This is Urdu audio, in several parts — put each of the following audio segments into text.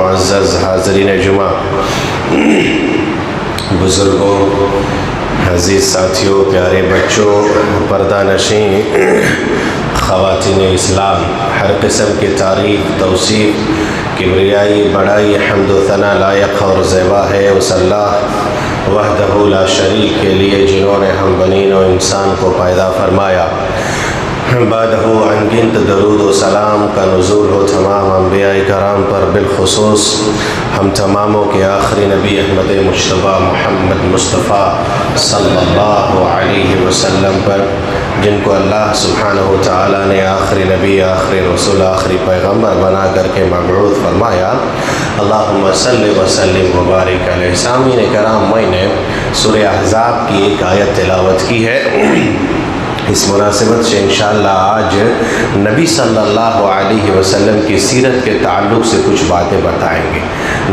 معزز حاضرین جمعہ، بزرگوں، عزیز ساتھیوں، پیارے بچوں، پردہ نشین خواتین اسلام، ہر قسم کی تعریف، توصیف، کبریائی، بڑائی، حمد و ثنا لائق اور زیبا ہے اس اللہ وحدہ لا شریک کے لیے جنہوں نے ہم بنین و انسان کو پیدا فرمایا۔ بعدہ انگنت درود و سلام کا نزول ہو تمام انبیاء کرام پر، بالخصوص ہم تماموں کے آخری نبی احمد مجتبیٰ محمد مصطفیٰ صلی اللہ علیہ وسلم پر، جن کو اللہ سبحانہ و تعالیٰ نے آخری نبی، آخری رسول، آخری پیغمبر بنا کر کے مبعوث فرمایا۔ اللہم صلی وسلم وبارک علیہ۔ سامعین کرام، میں نے سورہ احزاب کی ایک آیت تلاوت کی ہے، اس مناسبت سے انشاءاللہ آج نبی صلی اللہ علیہ وسلم کی سیرت کے تعلق سے کچھ باتیں بتائیں گے۔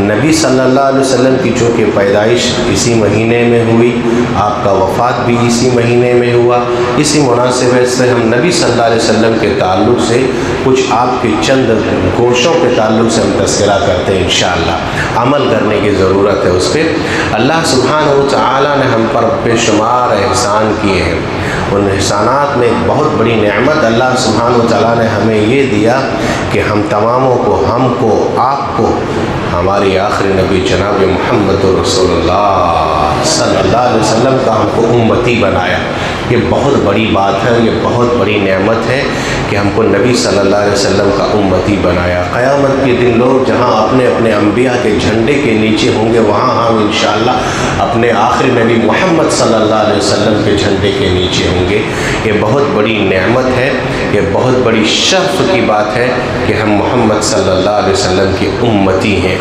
نبی صلی اللہ علیہ وسلم کی چونکہ پیدائش اسی مہینے میں ہوئی، آپ کا وفات بھی اسی مہینے میں ہوا، اسی مناسبت سے ہم نبی صلی اللہ علیہ وسلم کے تعلق سے کچھ آپ کے چند گوشوں کے تعلق سے ہم تذکرہ کرتے ہیں۔ انشاءاللہ عمل کرنے کی ضرورت ہے اس پہ۔ اللہ سبحانہ و تعالیٰ نے ہم پر بے شمار احسان کیے ہیں، ان احسانات میں ایک بہت بڑی نعمت اللہ سبحانہ و تعالیٰ نے ہمیں یہ دیا کہ ہم تماموں کو، ہم کو، آپ کو، ہماری آخری نبی جناب محمد رسول اللہ صلی اللہ علیہ وسلم کا ہم کو امتی بنایا۔ یہ بہت بڑی بات ہے، یہ بہت بڑی نعمت ہے کہ ہم کو نبی صلی اللہ علیہ وسلم کا امتی بنایا۔ قیامت کے دن لوگ جہاں اپنے اپنے انبیاء کے جھنڈے کے نیچے ہوں گے، وہاں ہم انشاءاللہ اپنے آخری نبی محمد صلی اللہ علیہ وسلم کے جھنڈے کے نیچے ہوں گے۔ یہ بہت بڑی نعمت ہے، یہ بہت بڑی شرف کی بات ہے کہ ہم محمد صلی اللہ علیہ وسلم کی امتی ہیں۔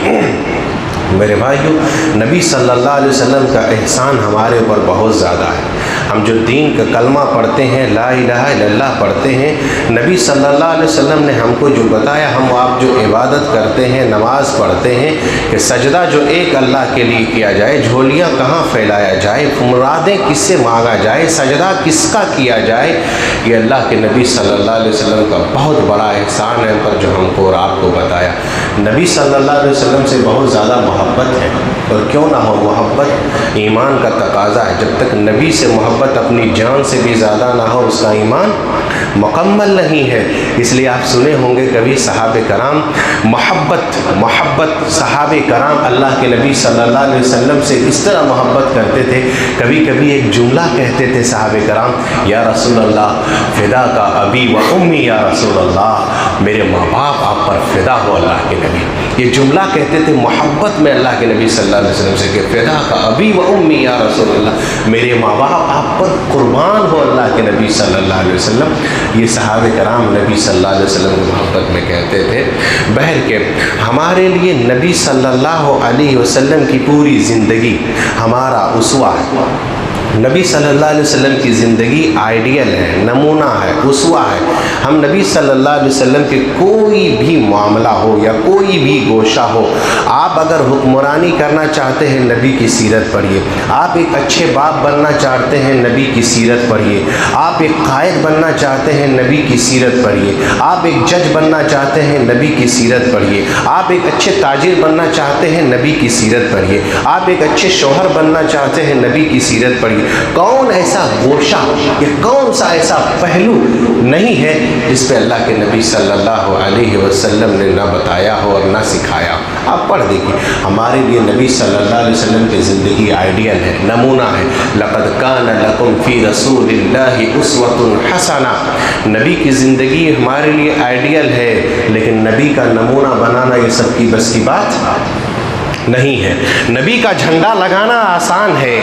میرے بھائیو، نبی صلی اللہ علیہ وسلم کا احسان ہمارے اوپر بہت زیادہ ہے۔ ہم جو دین کا کلمہ پڑھتے ہیں، لا الہ الا اللہ پڑھتے ہیں، نبی صلی اللہ علیہ وسلم نے ہم کو جو بتایا، ہم آپ جو عبادت کرتے ہیں، نماز پڑھتے ہیں کہ سجدہ جو ایک اللہ کے لیے کیا جائے، جھولیاں کہاں پھیلایا جائے، مرادیں کس سے مانگا جائے، سجدہ کس کا کیا جائے، یہ اللہ کے نبی صلی اللہ علیہ وسلم کا بہت بڑا احسان ہے پر جو ہم کو اور آپ کو بتایا۔ نبی صلی اللہ علیہ وسلم سے بہت زیادہ محبت ہے، اور کیوں نہ ہو، محبت ایمان کا تقاضا ہے۔ جب تک نبی سے محبت اپنی جان سے بھی زیادہ نہ ہو، اس کا ایمان مکمل نہیں ہے۔ اس لیے آپ سنے ہوں گے کبھی صحابہ کرام محبت صحابہ کرام اللہ کے نبی صلی اللہ علیہ وسلم سے اس طرح محبت کرتے تھے، کبھی کبھی ایک جملہ کہتے تھے صحابہ کرام، یا رسول اللہ فدا کا ابی و امی، یا رسول اللہ میرے ماں باپ آپ پر فدا ہو اللہ کے نبی۔ یہ جملہ کہتے تھے محبت میں اللہ کے نبی صلی اللہ علیہ وسلم سے کہ فدا کا ابی و امی یا رسول اللہ، میرے ماں باپ آپ پر قربان ہو اللہ کے نبی صلی اللہ علیہ وسلم۔ یہ صحابہ کرام نبی صلی اللہ علیہ وسلم کی محبت میں کہتے تھے۔ بہر کے ہمارے لیے نبی صلی اللہ علیہ وسلم کی پوری زندگی ہمارا اسوہ ہے۔ نبی صلی اللہ علیہ وسلم کی زندگی آئیڈیل ہے، نمونہ ہے، اسوہ ہے۔ ہم نبی صلی اللہ علیہ وسلم کے کوئی بھی معاملہ ہو یا کوئی بھی گوشہ ہو، آپ اگر حکمرانی کرنا چاہتے ہیں نبی کی سیرت پڑھیے، آپ ایک اچھے باپ بننا چاہتے ہیں نبی کی سیرت پڑھیے، آپ ایک قائد بننا چاہتے ہیں نبی کی سیرت پڑھیے، آپ ایک جج بننا چاہتے ہیں نبی کی سیرت پڑھیے، آپ ایک اچھے تاجر بننا چاہتے ہیں نبی کی سیرت پڑھیے، آپ ایک اچھے شوہر بننا چاہتے ہیں نبی کی سیرت پڑھیے۔ کون ایسا گوشہ یا کون سا ایسا پہلو نہیں ہے جس پہ اللہ کے نبی صلی اللہ علیہ وسلم نے نہ بتایا ہو اور نہ سکھایا؟ آپ پڑھ دیکھیے، ہمارے لیے نبی صلی اللہ علیہ وسلم کی زندگی آئیڈیل ہے، نمونہ ہے۔ لقد کان لکم فی رسول اللہ اسوۃ حسنہ، نبی کی زندگی ہمارے لیے آئیڈیل ہے، لیکن نبی کا نمونہ بنانا یہ سب کی بس کی بات نہیں ہے۔ نبی کا جھنڈا لگانا آسان ہے،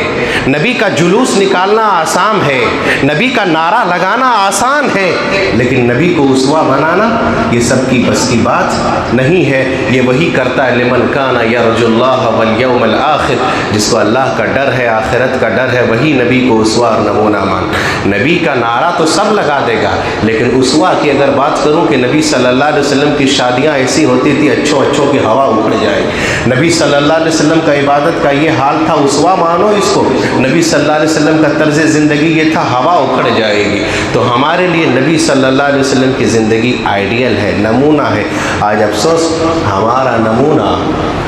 نبی کا جلوس نکالنا آسان ہے، نبی کا نعرہ لگانا آسان ہے، لیکن نبی کو اسوہ بنانا یہ سب کی بس کی بات نہیں ہے۔ یہ وہی کرتا ہے لمن کان یرجو اللہ والیوم الآخر، جس کو اللہ کا ڈر ہے، آخرت کا ڈر ہے، وہی نبی کو اسوہ اور نمونہ مان۔ نبی کا نعرہ تو سب لگا دے گا، لیکن اسوہ کی اگر بات کروں کہ نبی صلی اللہ علیہ وسلم کی شادیاں ایسی ہوتی تھی اچھوں کی ہوا اکھڑ جائے، نبی صلی صلی اللہ علیہ وسلم کا عبادت کا یہ حال تھا، اسوا مانو اس کو۔ نبی صلی اللہ علیہ وسلم کا طرز زندگی یہ تھا، ہوا اکھڑ جائے گی۔ تو ہمارے لیے نبی صلی اللہ علیہ وسلم کی زندگی آئیڈیل ہے، نمونہ ہے۔ آج افسوس ہمارا نمونہ،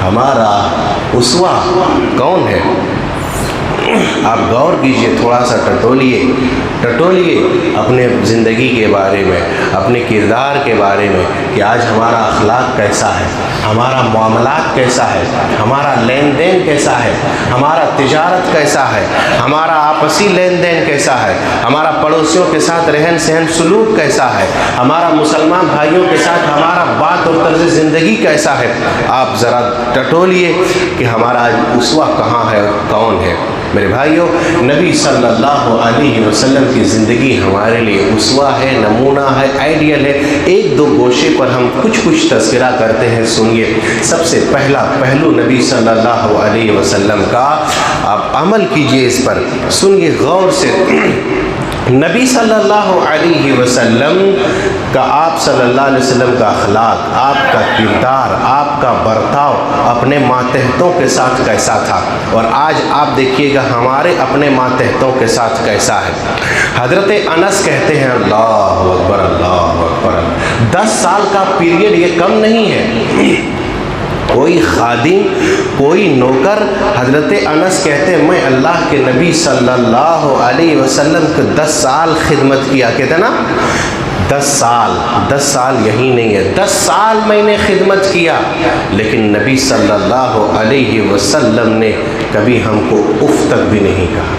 ہمارا اسوا کون ہے؟ آپ غور کیجئے، تھوڑا سا ٹٹولیے اپنے زندگی کے بارے میں، اپنے کردار کے بارے میں کہ آج ہمارا اخلاق کیسا ہے، ہمارا معاملات کیسا ہے، ہمارا لین دین کیسا ہے، ہمارا تجارت کیسا ہے، ہمارا آپسی لین دین کیسا ہے، ہمارا پڑوسیوں کے ساتھ رہن سہن سلوک کیسا ہے، ہمارا مسلمان بھائیوں کے ساتھ ہمارا بات اور طرز زندگی کیسا ہے۔ آپ ذرا ٹٹولیے کہ ہمارا آج اسوا کہاں ہے اور کون ہے۔ میرے بھائیوں، نبی صلی اللہ علیہ وسلم کی زندگی ہمارے لیے اسوا ہے، نمونہ ہے، آئیڈیل ہے۔ ایک دو گوشے پر ہم کچھ تذکرہ کرتے ہیں، سنیے۔ سب سے پہلا پہلو نبی صلی اللہ علیہ وسلم کا، آپ عمل کیجئے اس پر، سنیے غور سے۔ نبی صلی اللہ علیہ وسلم کا، آپ صلی اللہ علیہ وسلم کا اخلاق، آپ کا کردار، آپ کا برتاؤ اپنے ماتحتوں کے ساتھ کیسا تھا، اور آج آپ دیکھیے گا ہمارے اپنے ماتحتوں کے ساتھ کیسا ہے۔ حضرت انس کہتے ہیں، اللہ اکبر اللہ اکبر، 10 سال کا پیریڈ یہ کم نہیں ہے۔ کوئی خادم، کوئی نوکر، حضرت انس کہتے ہیں میں اللہ کے نبی صلی اللہ علیہ وسلم کو 10 سال خدمت کیا، کہتے ہیں نا 10 سال یہی نہیں ہے، 10 سال میں نے خدمت کیا، لیکن نبی صلی اللہ علیہ وسلم نے کبھی ہم کو اف تک بھی نہیں کہا۔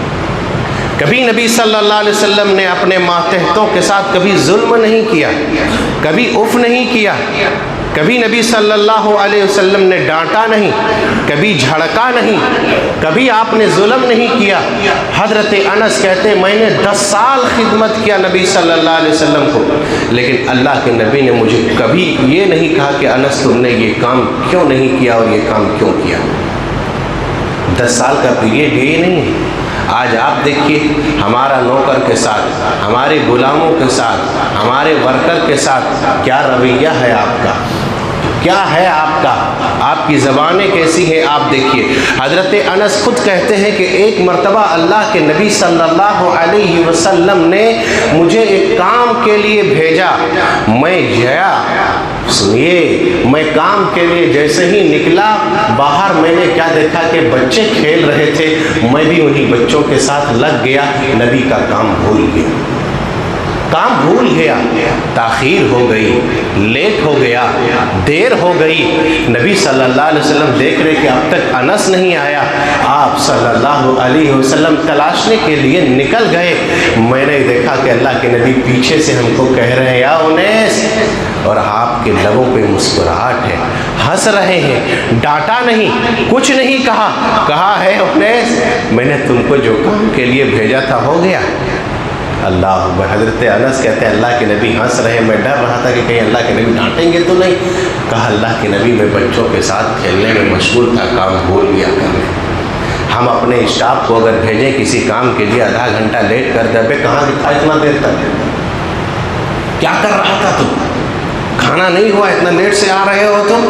کبھی نبی صلی اللہ علیہ وسلم نے اپنے ماتحتوں کے ساتھ کبھی ظلم نہیں کیا، کبھی اف نہیں کیا، کبھی نبی صلی اللہ علیہ وسلم نے ڈانٹا نہیں، کبھی جھڑکا نہیں، کبھی آپ نے ظلم نہیں کیا۔ حضرت انس کہتے ہیں میں نے 10 سال خدمت کیا نبی صلی اللہ علیہ وسلم کو، لیکن اللہ کے نبی نے مجھے کبھی یہ نہیں کہا کہ انس تم نے یہ کام کیوں نہیں کیا اور یہ کام کیوں کیا۔ 10 سال کا پیریڈ یہ نہیں ہے۔ آج آپ دیکھیے ہمارا نوکر کے ساتھ، ہمارے غلاموں کے ساتھ، ہمارے ورکر کے ساتھ کیا رویہ ہے آپ کا، کیا ہے آپ کا، آپ کی زبانیں کیسی ہیں آپ دیکھیے۔ حضرت انس خود کہتے ہیں کہ ایک مرتبہ اللہ کے نبی صلی اللہ علیہ وسلم نے مجھے ایک کام کے لیے بھیجا، میں گیا، سنیے، میں کام کے لیے جیسے ہی نکلا، باہر میں نے کیا دیکھا کہ بچے کھیل رہے تھے، میں بھی انہی بچوں کے ساتھ لگ گیا، نبی کا کام بھول گیا، تاخیر ہو گئی، لیٹ ہو گیا، دیر ہو گئی۔ نبی صلی اللہ علیہ وسلم دیکھ رہے کہ اب تک انس نہیں آیا، آپ صلی اللہ علیہ وسلم تلاشنے کے لیے نکل گئے۔ میں نے دیکھا کہ اللہ کے نبی پیچھے سے ہم کو کہہ رہے ہیں یا انیس، اور آپ کے لبوں پہ مسکراہٹ ہے، ہنس رہے ہیں، ڈانٹا نہیں، کچھ نہیں کہا ہے انیس میں نے تم کو جو کام کے لیے بھیجا تھا ہو گیا۔ اللہ، حضرت انس کہتے ہیں اللہ کے نبی ہنس رہے، میں ڈر رہا تھا کہ کہیں اللہ کے نبی ڈانٹیں گے تو نہیں۔ کہا اللہ کے نبی میں بچوں کے ساتھ کھیلنے میں مشغول تھا، کام بھول گیا کرنے۔ ہم اپنے اسٹاف کو اگر بھیجیں کسی کام کے لیے، آدھا گھنٹہ لیٹ کر دے، بے کہاں تھا اتنا دیر تک، کیا کر رہا تھا تم، کھانا نہیں ہوا، اتنا لیٹ سے آ رہے ہو تم۔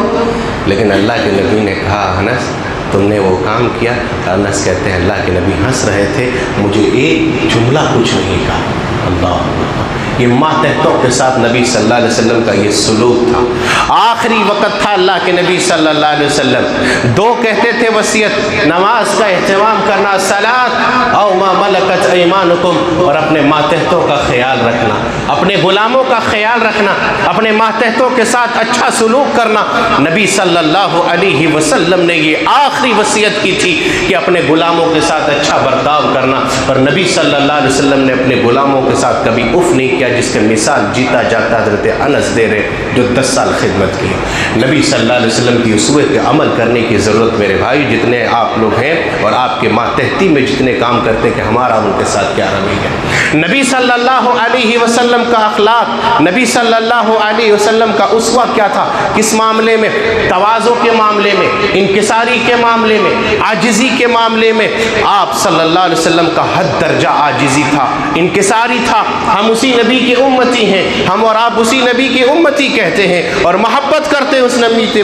لیکن اللہ کے نبی نے کہا انس تم نے وہ کام کیا۔ انس کہتے ہیں اللہ کے نبی ہنس رہے تھے، مجھے ایک جملہ کچھ نہیں کہا۔ اللہ، یہ ماتحتوں کے ساتھ نبی صلی اللہ علیہ وسلم کا یہ سلوک تھا۔ آخری وقت تھا اللہ کے نبی صلی اللہ علیہ وسلم، 2 کہتے تھے وصیت، نماز کا اہتمام کرنا، صلاۃ او ما ملکت ایمانکم، اور اپنے ماتحتوں کا خیال رکھنا، اپنے غلاموں کا خیال رکھنا، اپنے ماتحتوں کے ساتھ اچھا سلوک کرنا۔ نبی صلی اللہ علیہ وسلم نے یہ آخری وصیت کی تھی کہ اپنے غلاموں کے ساتھ اچھا برتاؤ کرنا، اور نبی صلی اللہ علیہ وسلم نے اپنے غلاموں کے ساتھ کبھی اف نہیں کیا، جس کے مثال جیتا جاتا حضرت انس دے رہے جو 10 سال خدمت کی۔ نبی صلی اللہ علیہ وسلم کی اسوے کے عمل کرنے کی ضرورت میرے بھائی، جتنے آپ لوگ ہیں اور آپ کے ماتحتی میں جتنے کام کرتے ہیں، کہ ہمارا ان کے ساتھ کیا رویہ ہے۔ نبی صلی اللہ علیہ وسلم کا اخلاق، نبی صلی اللہ علیہ وسلم کا اسوہ کیا تھا، کس معاملے میں؟ تواضع کے معاملے میں، انکساری کے معاملے میں، عاجزی کے معاملے میں۔ آپ صلی اللہ علیہ وسلم کا حد درجہ عاجزی تھا، انکساری تھا. ہم اسی نبی کے امتی ہیں, ہم اور آپ اسی نبی کے امتی کہتے ہیں اور محبت کرتے ہیں اس نبی سے.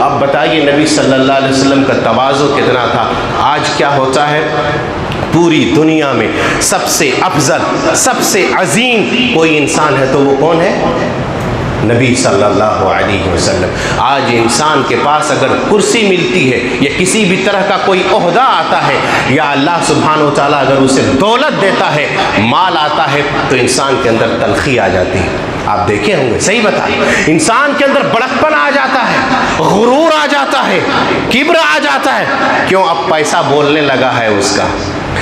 آپ بتائیے نبی صلی اللہ علیہ وسلم کا تواضع کتنا تھا. آج کیا ہوتا ہے, پوری دنیا میں سب سے افضل, سب سے عظیم کوئی انسان ہے تو وہ کون ہے؟ نبی صلی اللہ علیہ وسلم. آج انسان کے پاس اگر کرسی ملتی ہے یا کسی بھی طرح کا کوئی عہدہ آتا ہے یا اللہ سبحانہ و تعالیٰ اگر اسے دولت دیتا ہے, مال آتا ہے, تو انسان کے اندر تلخی آ جاتی ہے. آپ دیکھے ہوں گے, صحیح بتائیں, انسان کے اندر بڑکپن آ جاتا ہے, غرور آ جاتا ہے, کبر آ جاتا ہے. کیوں؟ اب پیسہ بولنے لگا ہے اس کا.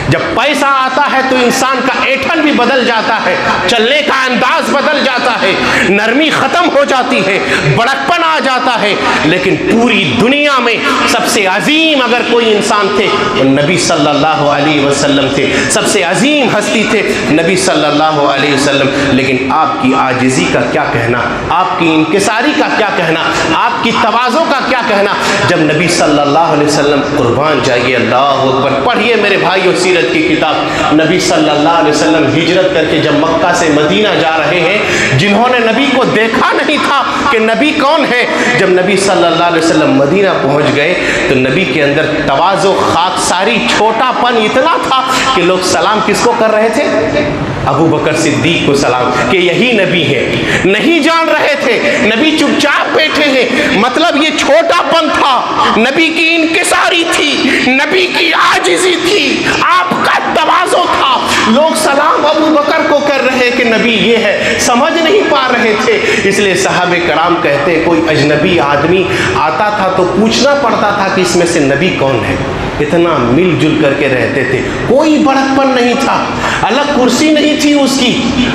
جب پیسہ آتا ہے تو انسان کا ایٹھن بھی بدل جاتا ہے, چلنے کا انداز بدل جاتا ہے, نرمی ختم ہو جاتی ہے, بڑکپن آ جاتا ہے. لیکن پوری دنیا میں سب سے عظیم اگر کوئی انسان تھے تو نبی صلی اللہ علیہ وسلم تھے. سب سے عظیم ہستی تھے نبی صلی اللہ علیہ وسلم. لیکن آپ کی عاجزی کا کیا کہنا, آپ کی انکساری کا کیا کہنا, آپ کی تواضع کا کیا کہنا. جب نبی صلی اللہ علیہ وسلم, قربان جائیے, اللہ اکبر, پڑھیے میرے بھائیو سیرت کی کتاب. نبی صلی اللہ علیہ وسلم ہجرت کر کے جب مکہ سے مدینہ جا رہے ہیں, جنہوں نے نبی کو دیکھا نہیں تھا کہ نبی کون ہے, جب نبی صلی اللہ علیہ وسلم مدینہ پہنچ گئے تو نبی کے اندر تواضع, خاکساری, چھوٹا پن اتنا تھا کہ لوگ سلام کس کو کر رہے تھے؟ ابو بکر صدیق کو سلام, کہ یہی نبی ہے. نہیں جان رہے تھے, نبی چپ چاپ بیٹھے ہیں. مطلب یہ چھوٹا پن تھا, نبی کی انکساری تھی, نبی کی عاجزی تھی, آپ کا تواضع تھا. لوگ سلام ابو بکر کو کر رہے کہ نبی یہ ہے, سمجھ نہیں پا رہے تھے. اس لیے صحابہ کرام کہتے ہیں کوئی اجنبی آدمی آتا تھا تو پوچھنا پڑتا تھا کہ اس میں سے نبی کون ہے. اتنا مل جل کر کے رہتے تھے, کوئی بڑکپن نہیں تھا, الگ کرسی نہیں تھی اس کی.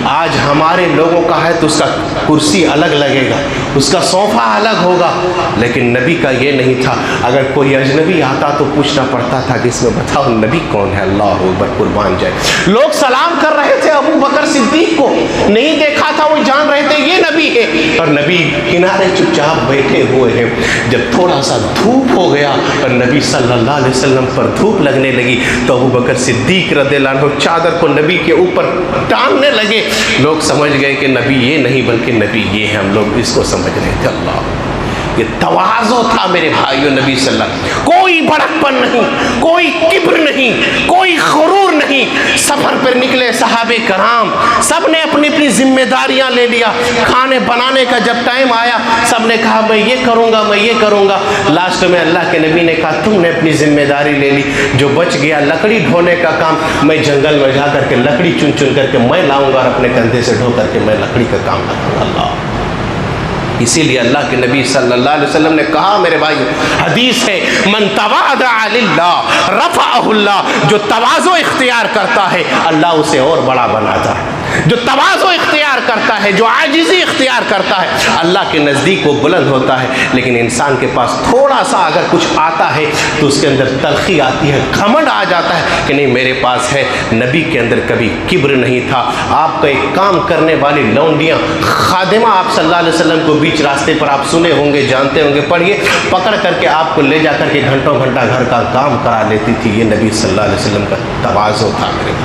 آج ہمارے لوگوں کا ہے تو اس کا کرسی الگ لگے گا, اس کا صوفہ الگ ہوگا, لیکن نبی کا یہ نہیں تھا. اگر کوئی اجنبی آتا تو پوچھنا پڑتا تھا کہ اس میں بتاؤ نبی کون ہے. اللہ اکبر, قربان جائے. لوگ سلام کر رہے تھے ابو بکر صدیق کو, نہیں دیکھا تھا, وہ جان رہے تھے یہ نبی ہے, اور نبی کنارے چپ چاپ بیٹھے ہوئے ہیں. جب تھوڑا سا دھوپ ہو گیا اور نبی صلی اللہ علیہ وسلم پر دھوپ لگنے لگی تو ابو بکر صدیق رضی اللہ عنہ چادر کو نبی کے اوپر ٹانگنے لگے. لوگ سمجھ گئے کہ نبی یہ نہیں بلکہ نبی یہ ہے. ہم لوگ اس کو سمجھ رہے تھے. اللہ, یہ تواضع تھا میرے بھائیو نبی صلی اللہ علیہ وسلم. کوئی بڑکپن نہیں, کوئی کبر نہیں, کوئی غرور نہیں. سفر پر نکلے صحابہ کرام, سب نے اپنی اپنی ذمہ داریاں لے لیا. کھانے بنانے کا جب ٹائم آیا سب نے کہا میں یہ کروں گا, میں یہ کروں گا. لاسٹ میں اللہ کے نبی نے کہا تم نے اپنی ذمہ داری لے لی, جو بچ گیا لکڑی ڈھونے کا کام میں جنگل میں جا کر کے لکڑی چن چن کر کے میں لاؤں گا اور اپنے کندھے سے ڈھو کر کے میں لکڑی کا کام کروں گا. اللہ, اسی لیے اللہ کے نبی صلی اللہ علیہ وسلم نے کہا میرے بھائی, حدیث ہے من تواضع للہ رفعہ اللہ, جو تواضع اختیار کرتا ہے اللہ اسے اور بڑا بناتا ہے. جو تواضع اختیار کرتا ہے, جو عاجزی اختیار کرتا ہے, اللہ کے نزدیک وہ بلند ہوتا ہے. لیکن انسان کے پاس تھوڑا سا اگر کچھ آتا ہے تو اس کے اندر تلخی آتی ہے, گھمنڈ آ جاتا ہے کہ نہیں میرے پاس ہے. نبی کے اندر کبھی کبر نہیں تھا. آپ کا ایک کام کرنے والی لونڈیاں, خادمہ آپ صلی اللہ علیہ وسلم کو بیچ راستے پر آپ سنے ہوں گے, جانتے ہوں گے, پڑھیے, پکڑ کر کے آپ کو لے جا کر کے گھنٹوں گھنٹہ گھر کا کام کرا لیتی تھی. یہ نبی صلی اللہ علیہ وسلم کا تواضع تھا. میرے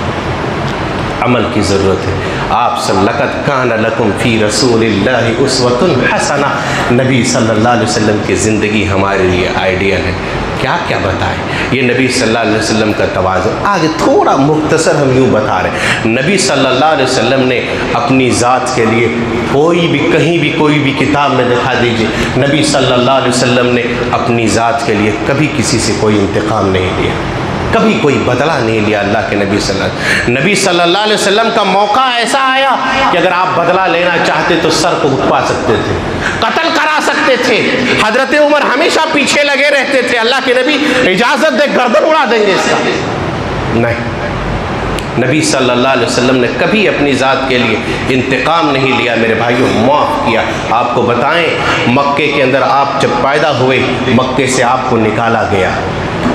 عمل کی ضرورت ہے. آپ صلی لقد کان لکم فی رسول اللہ اسوۃ حسنہ, نبی صلی اللہ علیہ وسلم کی زندگی ہمارے لیے آئیڈیل ہے. کیا کیا بتائیں, یہ نبی صلی اللہ علیہ وسلم کا تواضع. آگے تھوڑا مختصر ہم یوں بتا رہے ہیں, نبی صلی اللہ علیہ وسلم نے اپنی ذات کے لیے کوئی بھی کہیں بھی کوئی بھی کتاب میں دکھا دیجئے, نبی صلی اللہ علیہ وسلم نے اپنی ذات کے لیے کبھی کسی سے کوئی انتقام نہیں لیا, کبھی کوئی بدلہ نہیں لیا. اللہ کے نبی صلی اللہ علیہ وسلم, نبی صلی اللہ علیہ وسلم کا موقع ایسا آیا کہ اگر آپ بدلہ لینا چاہتے تو سر کو اٹھوا سکتے تھے, قتل کرا سکتے تھے. حضرت عمر ہمیشہ پیچھے لگے رہتے تھے, اللہ کے نبی اجازت دے گردن اڑا دیں گے اس کا. نہیں, نبی صلی اللہ علیہ وسلم نے کبھی اپنی ذات کے لیے انتقام نہیں لیا. میرے بھائیوں, معاف کیا. آپ کو بتائیں, مکے کے اندر آپ جب پیدا ہوئے, مکے سے آپ کو نکالا گیا,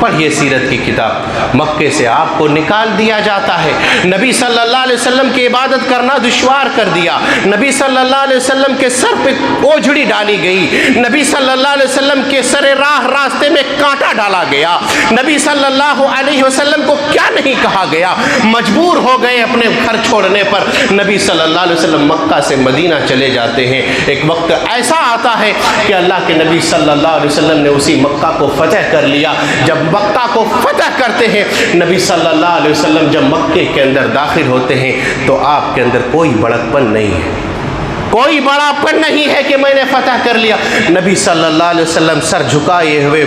پڑھیے سیرت کی کتاب، مکے سے آپ کو نکال دیا جاتا ہے، نبی صلی اللہ علیہ وسلم کی عبادت کرنا دشوار کر دیا، نبی صلی اللہ علیہ وسلم کے سر پہ اوجھڑی ڈالی گئی، نبی صلی اللہ علیہ وسلم کے سر راہ راستے میں کانٹا ڈالا گیا، نبی صلی اللہ علیہ وسلم کو کیا نہیں کہا گیا، مجبور ہو گئے اپنے گھر چھوڑنے پر، نبی صلی اللہ علیہ وسلم مکہ سے مدینہ چلے جاتے ہیں۔ ایک وقت ایسا آتا ہے کہ اللہ کے نبی صلی اللہ علیہ وسلم نے اسی مکہ کو فتح کر لیا۔ جب مکہ کو فتح کرتے ہیں نبی صلی اللہ علیہ وسلم، جب مکے کے اندر داخل ہوتے ہیں تو آپ کے اندر کوئی بڑکپن نہیں ہے، کوئی بڑا پن نہیں ہے کہ میں نے فتح کر لیا۔ نبی صلی اللہ علیہ وسلم سر جھکائے ہوئے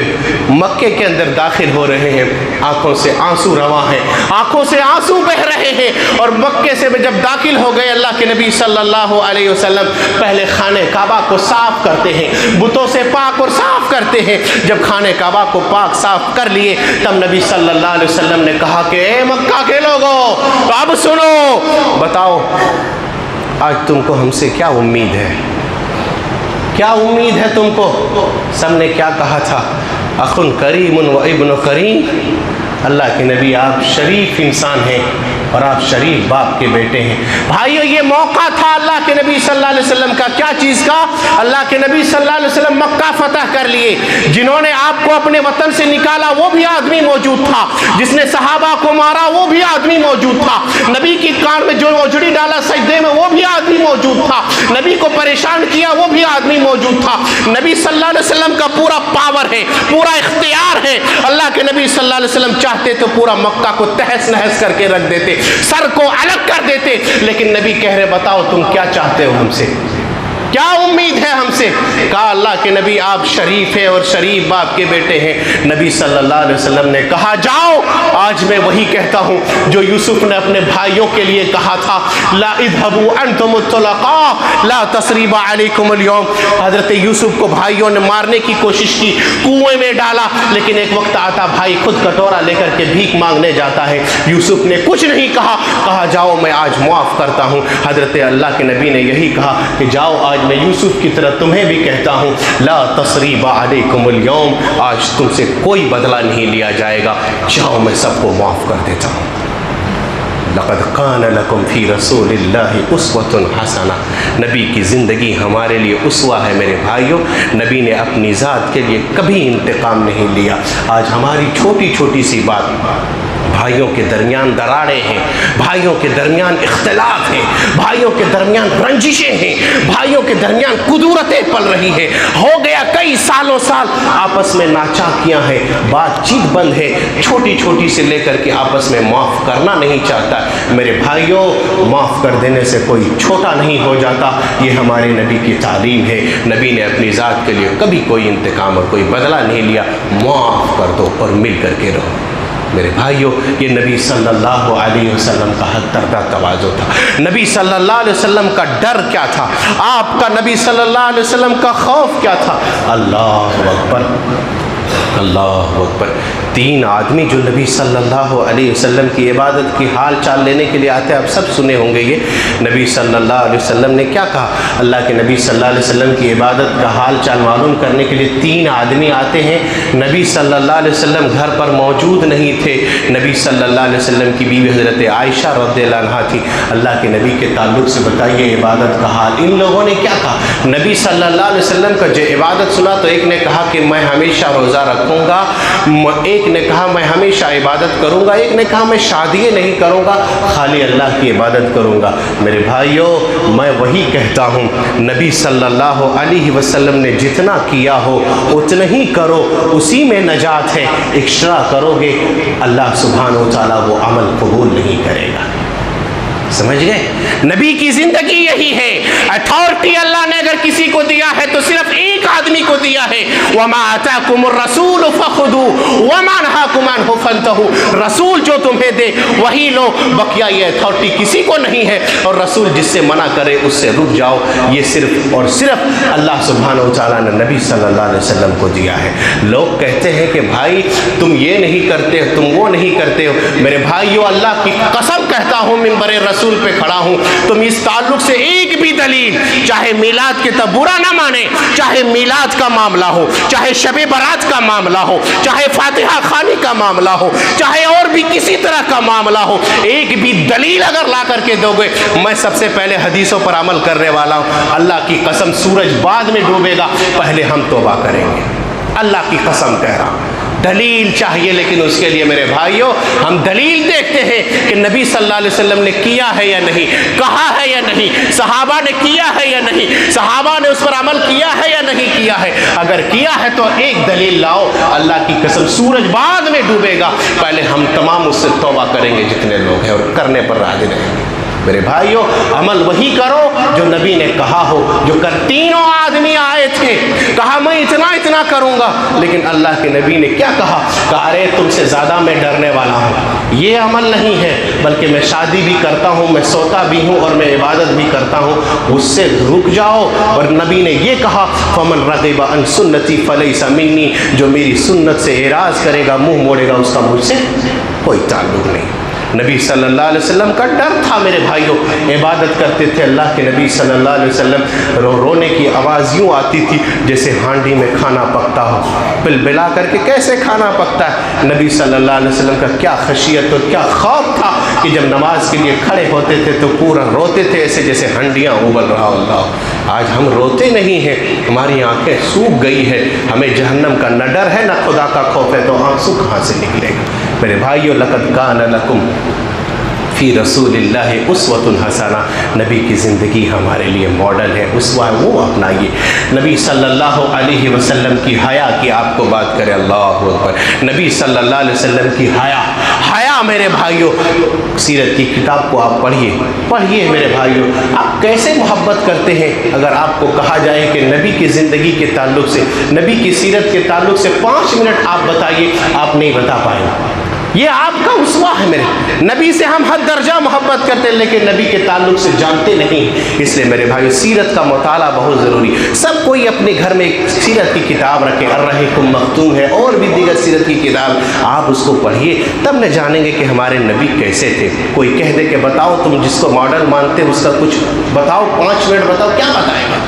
مکے کے اندر داخل ہو رہے ہیں، آنکھوں سے آنسو رواں ہیں، آنکھوں سے آنسو بہ رہے ہیں، اور مکے سے جب داخل ہو گئے اللہ کے نبی صلی اللہ علیہ وسلم پہلے خانہ کعبہ کو صاف کرتے ہیں، بتوں سے پاک اور صاف کرتے ہیں۔ جب خانہ کعبہ کو پاک صاف کر لیے تب نبی صلی اللہ علیہ وسلم نے کہا کہ اے مکہ کے لوگوں، تو اب سنو، بتاؤ آج تم کو ہم سے کیا امید ہے؟ کیا امید ہے تم کو؟ سب نے کیا کہا تھا؟ اخن کریم و ابن کریم، اللہ کے نبی آپ شریف انسان ہیں اور آپ شریف باپ کے بیٹے ہیں۔ بھائیو یہ موقع تھا اللہ کے نبی صلی اللہ علیہ وسلم کا، کیا چیز کا؟ اللہ کے نبی صلی اللہ علیہ وسلم مکہ فتح کر لیے، جنہوں نے آپ کو اپنے وطن سے نکالا وہ بھی آدمی موجود تھا، جس نے صحابہ کو مارا وہ بھی آدمی موجود تھا، نبی کی کان میں جو اوجھڑی ڈالا سجدے میں وہ بھی آدمی موجود تھا، نبی کو پریشان کیا وہ بھی آدمی موجود تھا۔ نبی صلی اللہ علیہ وسلم کا پورا پاور ہے، پورا اختیار ہے، اللہ کے نبی صلی اللہ علیہ وسلم چاہتے تو پورا مکہ کو تہس نہس کر کے رکھ دیتے، سر کو الگ کر دیتے، لیکن نبی کہہ رہے بتاؤ تم کیا چاہتے ہو ہم سے، کیا امید ہے ہم سے؟ کہا اللہ کے نبی آپ شریف ہیں اور شریف باپ کے بیٹے ہیں۔ نبی صلی اللہ علیہ وسلم نے کہا جاؤ، آج میں وہی کہتا ہوں جو یوسف نے اپنے بھائیوں کے لیے کہا تھا، لا اذهبوا انتم الطلقاء لا تثریب علیکم اليوم۔ حضرت یوسف کو بھائیوں نے مارنے کی کوشش کی، کنویں میں ڈالا، لیکن ایک وقت آتا بھائی خود کٹورا لے کر کے بھیک مانگنے جاتا ہے، یوسف نے کچھ نہیں کہا، کہا جاؤ میں آج معاف کرتا ہوں۔ حضرت اللہ کے نبی نے یہی کہا کہ جاؤ آج میں یوسف کی طرح تمہیں بھی کہتا ہوں، لا تصریب علیکم اليوم، آج تم سے کوئی بدلہ نہیں لیا جائے گا، جاؤ میں سب کو معاف کر دیتا ہوں۔ لقد کان لکم فی رسول اللہ اسوۃ حسنہ، نبی کی زندگی ہمارے لیے اسوہ ہے میرے بھائیوں۔ نبی نے اپنی ذات کے لیے کبھی انتقام نہیں لیا۔ آج ہماری چھوٹی چھوٹی سی بات، بھائیوں کے درمیان دراڑیں ہیں، بھائیوں کے درمیان اختلاف ہیں، بھائیوں کے درمیان رنجشیں ہیں، بھائیوں کے درمیان کدورتیں پل رہی ہیں، ہو گیا کئی سالوں سال آپس میں ناچاکیاں ہیں، بات چیت بند ہے، چھوٹی چھوٹی سے لے کر کے آپس میں معاف کرنا نہیں چاہتا۔ میرے بھائیوں معاف کر دینے سے کوئی چھوٹا نہیں ہو جاتا، یہ ہمارے نبی کی تعلیم ہے۔ نبی نے اپنی ذات کے لیے کبھی کوئی انتقام اور کوئی بدلہ نہیں لیا، معاف کر دو اور مل کر کے رہو۔ میرے بھائیوں یہ نبی صلی اللہ علیہ وسلم کا حد کردہ تواضع تھا۔ نبی صلی اللہ علیہ وسلم کا ڈر کیا تھا؟ آپ کا نبی صلی اللہ علیہ وسلم کا خوف کیا تھا؟ اللہ اکبر، اللہ اکبر۔ تین آدمی جو نبی صلی اللہ علیہ وسلم کی عبادت کی حال چال لینے کے لیے آتے ہیں، آپ سب سنے ہوں گے یہ نبی صلی اللہ علیہ وسلم نے کیا کہا۔ اللہ کے نبی صلی اللہ علیہ وسلم کی عبادت کا حال چال معلوم کرنے کے لیے تین آدمی آتے ہیں۔ نبی صلی اللہ علیہ وسلم گھر پر موجود نہیں تھے، نبی صلی اللہ علیہ وسلم کی بیوی حضرت عائشہ رضی اللہ عنہا تھی۔ اللہ کے نبی کے تعلق سے بتائیے عبادت کا حال ان لوگوں نے کیا کہا۔ نبی صلی اللہ علیہ وسلم کا جو عبادت سنا تو ایک نے کہا کہ میں ہمیشہ روزہ رکھوں گا، ایک نے کہا میں ہمیشہ عبادت کروں گا، ایک نے کہا میں شادی نہیں کروں گا، خالی اللہ کی عبادت کروں گا۔ میرے بھائیوں میں وہی کہتا ہوں، نبی صلی اللہ علیہ وسلم نے جتنا کیا ہو اتنا ہی کرو، اسی میں نجات ہے۔ ایکسٹرا کرو گے اللہ سبحانہ و تعالیٰ وہ عمل قبول نہیں کرے گا۔ سمجھ گئے؟ نبی کی زندگی یہی ہے۔ اتھارٹی اللہ نے اگر کسی کو دیا ہے تو صرف ایک آدمی کو دیا ہے، وَمَا آتَاكُمُ الرَّسُولُ فَخُذُوهُ وَمَا نَهَاكُمْ عَنْهُ فَانْتَهُوا۔ رسول جو تمہیں دے وہی لو، بقیہ یہ اتھارٹی کسی کو نہیں ہے، اور رسول جس سے منع کرے اس سے رک جاؤ۔ یہ صرف اور صرف اللہ سبحانہ و تعالیٰ نے نبی صلی اللہ علیہ وسلم کو دیا ہے۔ لوگ کہتے ہیں کہ بھائی تم یہ نہیں کرتے ہو، تم وہ نہیں کرتے ہو۔ میرے بھائیو اللہ کی قسم کہتا ہوں، منبر رسول پہ کھڑا ہوں، تم اس تعلق سے ایک بھی دلیل، چاہے میلاد کے تب برا نہ مانے، چاہے میلاد کا معاملہ ہو، چاہے شب برات کا معاملہ ہو، چاہے فاتحہ خوانی کا معاملہ ہو، چاہے اور بھی کسی طرح کا معاملہ ہو، ایک بھی دلیل اگر لا کر کے دو گے، میں سب سے پہلے حدیثوں پر عمل کرنے والا ہوں۔ اللہ کی قسم سورج بعد میں ڈوبے گا، پہلے ہم توبہ کریں گے، اللہ کی قسم کہہ رہا ہوں۔ دلیل چاہیے، لیکن اس کے لیے میرے بھائیوں ہم دلیل دیکھتے ہیں کہ نبی صلی اللہ علیہ وسلم نے کیا ہے یا نہیں، کہا ہے یا نہیں، صحابہ نے کیا ہے یا نہیں، صحابہ نے اس پر عمل کیا ہے یا نہیں کیا ہے۔ اگر کیا ہے تو ایک دلیل لاؤ، اللہ کی قسم سورج بعد میں ڈوبے گا، پہلے ہم تمام اس سے توبہ کریں گے جتنے لوگ ہیں، اور کرنے پر راضی رہیں گے۔ میرے بھائیوں عمل وہی کرو جو نبی نے کہا ہو، جو تینوں آدمی آئے تھے، کہا میں اتنا کروں گا، لیکن اللہ کے نبی نے کیا کہا؟ کہا ارے تم سے زیادہ میں ڈرنے والا ہوں۔ یہ عمل نہیں ہے، بلکہ میں شادی بھی کرتا ہوں، میں سوتا بھی ہوں، اور میں عبادت بھی کرتا ہوں، اس سے رک جاؤ۔ اور نبی نے یہ کہا فمن رغب عن سنتی فلیس منی، جو میری سنت سے اعراض کرے گا، منہ موڑے گا، اس کا مجھ سے کوئی تعلق نہیں۔ نبی صلی اللہ علیہ وسلم کا ڈر تھا میرے بھائیوں، عبادت کرتے تھے، اللہ کے نبی صلی اللہ علیہ وسلم رونے کی آواز یوں آتی تھی جیسے ہانڈی میں کھانا پکتا ہو، بل بلا کر کے کیسے کھانا پکتا ہے۔ نبی صلی اللہ علیہ وسلم کا کیا خشیت اور کیا خوف تھا کہ جب نماز کے لیے کھڑے ہوتے تھے تو پورا روتے تھے ایسے جیسے ہنڈیاں ابل رہا اللہ۔ آج ہم روتے نہیں ہیں، ہماری آنکھیں سوکھ گئی ہے، ہمیں جہنم کا نہ ڈر ہے نہ خدا کا خوف ہے، تو آنسو کہاں سے نکلے گا؟ میرے بھائیو لقد کان لکم فی رسول اللہ اسوۃ حسنہ، نبی کی زندگی ہمارے لیے ماڈل ہے، اسوہ وہ اپنائیے۔ نبی صلی اللہ علیہ وسلم کی حیا کی آپ کو بات کرے، اللہ اکبر، نبی صلی اللہ علیہ وسلم کی حیا میرے بھائیو، سیرت کی کتاب کو آپ پڑھیے میرے بھائیو، آپ کیسے محبت کرتے ہیں۔ اگر آپ کو کہا جائے کہ نبی کی زندگی کے تعلق سے، نبی کی سیرت کے تعلق سے 5 منٹ آپ بتائیے، آپ نہیں بتا پائیں گے۔ یہ آپ کا اسوہ ہے میرے نبی سے، ہم حد درجہ محبت کرتے ہیں لیکن نبی کے تعلق سے جانتے نہیں۔ اس لیے میرے بھائی سیرت کا مطالعہ بہت ضروری، سب کوئی اپنے گھر میں ایک سیرت کی کتاب رکھے، الرحیق مختوم ہے اور بھی دیگر سیرت کی کتاب، آپ اس کو پڑھیے، تب نہ جانیں گے کہ ہمارے نبی کیسے تھے۔ کوئی کہہ دے کہ بتاؤ تم جس کو ماڈل مانتے اس کا کچھ بتاؤ، 5 منٹ بتاؤ، کیا بتائے گا؟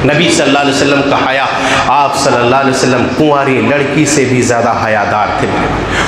نبی صلی اللہ علیہ وسلم کا حیا، آپ صلی اللہ علیہ وسلم کنواری لڑکی سے بھی زیادہ حیادار تھے،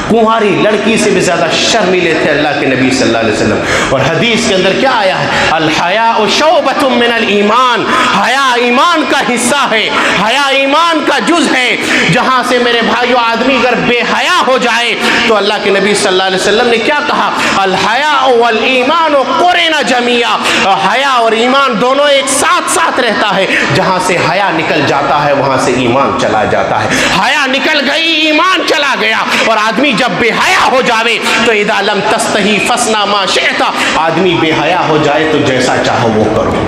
کنواری لڑکی سے بھی زیادہ شرمیلے تھے اللہ کے نبی صلی اللہ علیہ وسلم۔ اور حدیث کے اندر کیا آیا ہے؟ الحیاء شعبۃ من الایمان، حیا ایمان کا حصہ ہے، حیا ایمان کا جز ہے۔ جہاں سے میرے بھائیو آدمی اگر بے حیا ہو جائے تو اللہ کے نبی صلی اللہ علیہ وسلم نے کیا کہا؟ الحیاء والایمان قرنا جميعا، حیا اور ایمان دونوں ایک ساتھ رہتا ہے۔ جہاں سے حیا نکل جاتا ہے وہاں سے ایمان چلا جاتا ہے، حیا نکل گئی ایمان چلا گیا۔ اور آدمی جب بے حیا ہو جاوے تو اذا لم تستحی فاصنع ما شئت، آدمی بے حیا ہو جائے تو جیسا چاہو وہ کرو۔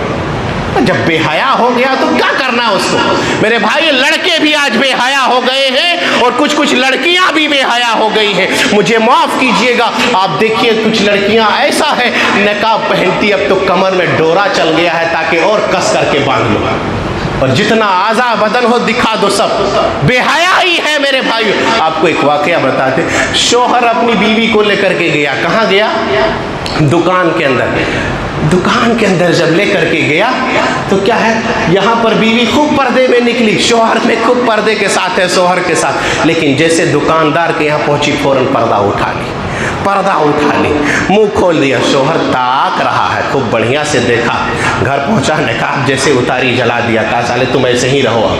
جب بے حیا ہو گیا تو کیا کرنا اس کو؟ میرے بھائی لڑکے بھی آج بے حیا ہو گئے ہیں اور کچھ لڑکیاں بھی بے حیا ہو گئی ہیں، مجھے معاف کیجئے گا۔ آپ دیکھیے کچھ لڑکیاں ایسا ہے نقاب پہنتی، اب تو کمر میں ڈورا چل گیا ہے تاکہ اور کس کر کے باندھ لو، اور جتنا اعضاء بدن ہو دکھا دو، سب بے حیا ہی ہے میرے بھائیو۔ آپ کو ایک واقعہ بتاتے، شوہر اپنی بیوی کو لے کر کے گیا، کہاں گیا؟ دکان کے اندر جب لے کر کے گیا تو کیا ہے، یہاں پر بیوی خوب پردے میں نکلی، شوہر میں خوب پردے کے ساتھ ہے، شوہر کے ساتھ، لیکن جیسے دکاندار کے یہاں پہنچی فوراً پردہ اٹھا لی، منہ کھول دیا، شوہر تاک رہا ہے، خوب بڑھیا سے دیکھا، گھر پہنچا، نقاب جیسے اتاری جلا دیا، کہا سالے تم ایسے ہی رہو،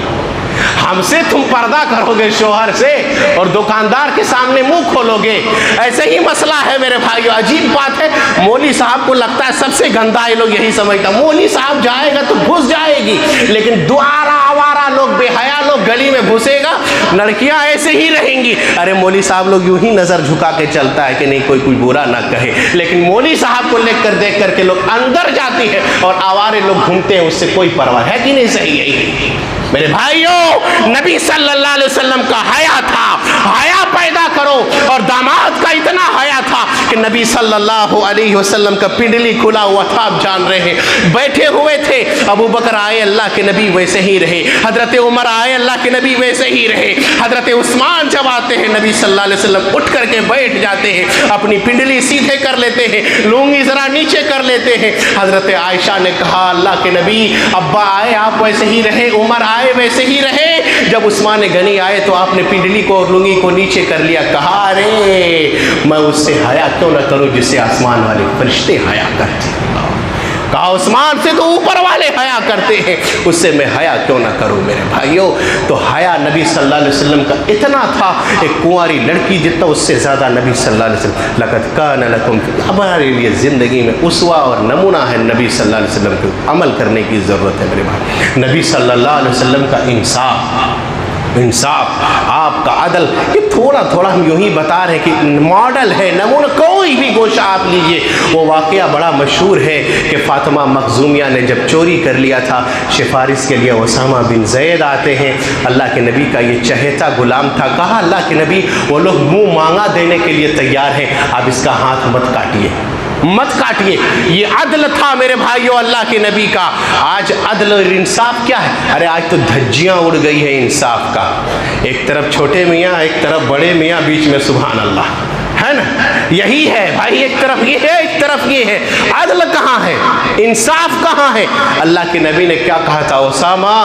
ہم سے تم پردہ کرو گے شوہر سے اور دکاندار کے سامنے منہ کھولو گے، ایسے ہی مسئلہ ہے میرے بھائیو۔ عجیب بات ہے، مولوی صاحب کو لگتا ہے سب سے گندا، یہ لوگ یہی سمجھتا، مولوی صاحب جائے گا تو گھس جائے گی، لیکن دوارا آوارا لوگ، بے حیا لوگ گلی میں گھسے گا، لڑکیاں ایسے ہی رہیں گی۔ ارے مولوی صاحب لوگ یوں ہی نظر جھکا کے چلتا ہے کہ نہیں کوئی برا نہ کہے، لیکن مولوی صاحب کو دیکھ کر کے لوگ اندر جاتی ہے اور آوارے لوگ گھومتے ہیں، اس سے کوئی پرواہ ہے کہ نہیں؟ صحیح ہے میرے بھائیوں، نبی صلی اللہ علیہ وسلم کا حیا تھا، حیا پیدا کرو۔ اور داماد کا اتنا حیا تھا کہ نبی صلی اللہ علیہ وسلم کا پنڈلی کھلا ہوا تھا، آپ جان رہے ہیں، بیٹھے ہوئے تھے، ابو بکر آئے، اللہ کے نبی ویسے ہی رہے، حضرت عمر آئے، اللہ اللہ کے نبی ویسے ہی رہے۔ حضرت عثمان جب آتے ہیں نبی صلی اللہ علیہ وسلم اٹھ کر کے بیٹھ جاتے ہیں، اپنی پنڈلی سیدھے کر لیتے ہیں، لونگی ذرا نیچے کر لیتے ہیں۔ حضرت عائشہ نے کہا اللہ کے نبی ابا آئے آپ ویسے ہی رہے، عمر آئے ویسے ہی رہے، جب عثمان غنی آئے تو آپ نے پنڈلی کو اور لونگی کو نیچے کر لیا۔ کہا ارے میں اس سے حیا کیوں نہ کروں جس سے آسمان والے فرشتے حیا کرتے ہیں۔ کہا عثمان سے تو اوپر والے حیا کرتے ہیں، اس سے میں حیا کیوں نہ کروں میرے بھائیوں۔ تو حیا نبی صلی اللہ علیہ وسلم کا اتنا تھا، ایک کنواری لڑکی جتنا اس سے زیادہ نبی صلی اللہ علیہ وسلم لقد کان لکم، ہمارے لیے زندگی میں اسوہ اور نمونہ ہے نبی صلی اللہ علیہ وسلم کو عمل کرنے کی ضرورت ہے میرے بھائی۔ نبی صلی اللہ علیہ وسلم کا انصاف، آپ کا عدل، یہ تھوڑا تھوڑا ہم یوں ہی بتا رہے ہیں کہ ماڈل ہے، نمونہ کوئی بھی گوشہ آپ لیجئے۔ وہ واقعہ بڑا مشہور ہے کہ فاطمہ مخزومیہ نے جب چوری کر لیا تھا، سفارش کے لیے اسامہ بن زید آتے ہیں، اللہ کے نبی کا یہ چہیتا غلام تھا۔ کہا اللہ کے نبی وہ لوگ منہ مانگا دینے کے لیے تیار ہیں، آپ اس کا ہاتھ مت کاٹیے، مت کاٹیے۔ یہ عدل تھا میرے بھائیوں اللہ کے نبی کا۔ آج عدل اور انصاف کیا ہے؟ ارے آج تو دھجیاں اڑ گئی ہے انصاف کا، ایک طرف چھوٹے میاں ایک طرف بڑے میاں، بیچ میں سبحان اللہ، ہے نا؟ یہی ہے بھائی، ایک طرف یہ ہے ایک طرف یہ ہے، عدل کہاں ہے؟ انصاف کہاں ہے؟ اللہ کے نبی نے کیا کہا تھا؟ اسامہ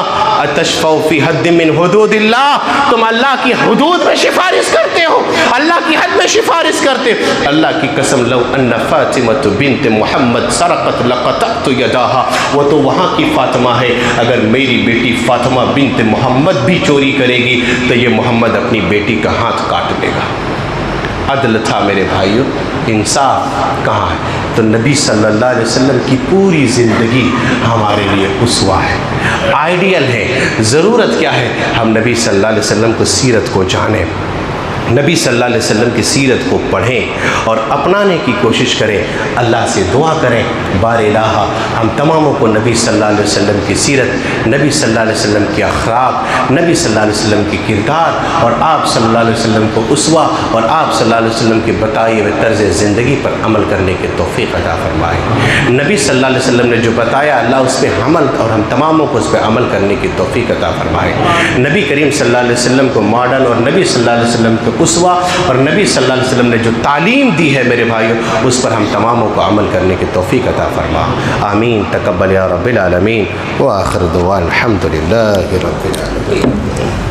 اتشفع فی حد من حدود اللہ، تم اللہ کی حدود میں سفارش کرتے ہو، اللہ کی حد میں سفارش کرتے ہو۔ اللہ کی قسم لو ان فاطمہ بنت محمد سرقت لقطعت یداہا، وہ تو وہاں کی فاطمہ ہے، اگر میری بیٹی فاطمہ بنت محمد بھی چوری کرے گی تو یہ محمد اپنی بیٹی کا ہاتھ کاٹ لے گا۔ عدل تھا میرے بھائیوں، انصاف کہاں ہے؟ تو نبی صلی اللہ علیہ وسلم کی پوری زندگی ہمارے لیے اسوہ ہے، آئیڈیل ہے۔ ضرورت کیا ہے؟ ہم نبی صلی اللہ علیہ وسلم کو سیرت کو جانیں، نبی صلی اللہ علیہ وسلم کی سیرت کو پڑھیں اور اپنانے کی کوشش کریں، اللہ سے دعا کریں بار الہ ہم تماموں کو نبی صلی اللہ علیہ وسلم کی سیرت، نبی صلی اللہ علیہ وسلم کی اخلاق، نبی صلی اللہ علیہ وسلم کی کردار اور آپ صلی اللہ علیہ وسلم کو اسوہ اور آپ صلی اللہ علیہ وسلم کے بتائے ہوئے طرز زندگی پر عمل کرنے کی توفیق عطا فرمائے۔ نبی صلی اللہ علیہ وسلم نے جو بتایا اللہ اس پہ عمل اور ہم تماموں کو اس پہ عمل کرنے کی توفیق عطا فرمائے۔ نبی کریم صلی اللہ علیہ وسلم کو ماڈل اور نبی صلی اللہ علیہ وسلم کو اسوہ اور نبی صلی اللہ علیہ وسلم نے جو تعلیم دی ہے میرے بھائیوں اس پر ہم تماموں کو عمل کرنے کی توفیق عطا فرما۔ آمین تقبل یا رب العالمین وآخر دعوانا الحمد للہ رب العالمین۔